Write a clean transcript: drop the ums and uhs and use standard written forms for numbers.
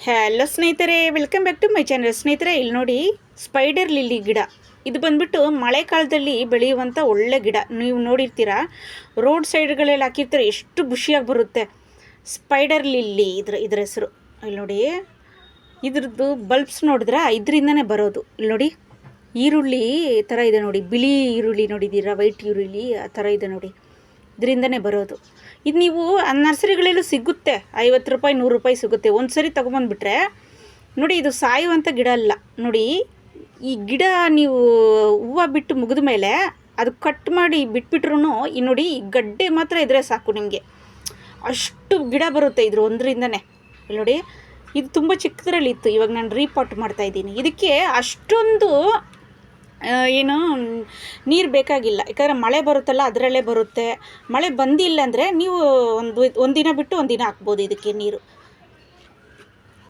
Hello ಸ್ನೇಹಿತರೆ, welcome back to my channel. ಸ್ನೇಹಿತರೆ, ಇಲ್ಲಿ ನೋಡಿ ಸ್ಪೈಡರ್ ಲಿಲ್ಲಿ ಗಿಡ. ಇದು ಬಂದ್ಬಿಟ್ಟು ಮಳೆಕಾಲದಲ್ಲಿ ಬೆಳೆಯುವಂಥ ಒಳ್ಳೆ ಗಿಡ. ನೀವು ನೋಡಿರ್ತೀರ, ರೋಡ್ ಸೈಡ್ಗಳಲ್ಲಿ ಹಾಕಿರ್ತಾರೆ, ಎಷ್ಟು ಖುಷಿಯಾಗಿ ಬರುತ್ತೆ. ಸ್ಪೈಡರ್ ಲಿಲ್ಲಿ ಇದ್ರ ಹೆಸರು. ಇಲ್ಲಿ ನೋಡಿ, ಇದ್ರದ್ದು ಬಲ್ಬ್ಸ್ ನೋಡಿದ್ರೆ ಇದರಿಂದನೇ ಬರೋದು. ಇಲ್ಲಿ ನೋಡಿ, ಈರುಳ್ಳಿ ಥರ ಇದೆ ನೋಡಿ, ಬಿಳಿ ಈರುಳ್ಳಿ ನೋಡಿದ್ದೀರಾ, ವೈಟ್ ಈರುಳ್ಳಿ ಆ ಥರ ಇದೆ ನೋಡಿ, ಇದರಿಂದನೇ ಬರೋದು. ಇದು ನೀವು ನರ್ಸರಿಗಳಲ್ಲೂ ಸಿಗುತ್ತೆ, 50 ರೂಪಾಯಿ 100 ರೂಪಾಯಿ ಸಿಗುತ್ತೆ. ಒಂದು ಸರಿ ತೊಗೊಂಬಂದುಬಿಟ್ರೆ ನೋಡಿ, ಇದು ಸಾಯುವಂಥ ಗಿಡ ಅಲ್ಲ ನೋಡಿ. ಈ ಗಿಡ ನೀವು ಹೂವು ಬಿಟ್ಟು ಮುಗಿದ ಮೇಲೆ ಅದು ಕಟ್ ಮಾಡಿ ಬಿಟ್ಬಿಟ್ರೂ ಈ ನೋಡಿ, ಈ ಗಡ್ಡೆ ಮಾತ್ರ ಇದ್ರೆ ಸಾಕು ನಿಮಗೆ, ಅಷ್ಟು ಗಿಡ ಬರುತ್ತೆ ಇದ್ರ ಒಂದರಿಂದನೇ. ಇಲ್ಲಿ ನೋಡಿ, ಇದು ತುಂಬ ಚಿಕ್ಕದ್ರಲ್ಲಿತ್ತು, ಇವಾಗ ನಾನು ರೀಪಾಟ್ ಮಾಡ್ತಾಯಿದ್ದೀನಿ. ಇದಕ್ಕೆ ಅಷ್ಟೊಂದು ಏನು ನೀರು ಬೇಕಾಗಿಲ್ಲ, ಯಾಕಂದರೆ ಮಳೆ ಬರುತ್ತಲ್ಲ ಅದರಲ್ಲೇ ಬರುತ್ತೆ. ಮಳೆ ಬಂದಿಲ್ಲ ಅಂದರೆ ನೀವು ಒಂದಿನ ಬಿಟ್ಟು ಒಂದಿನ ಹಾಕ್ಬೋದು ಇದಕ್ಕೆ ನೀರು.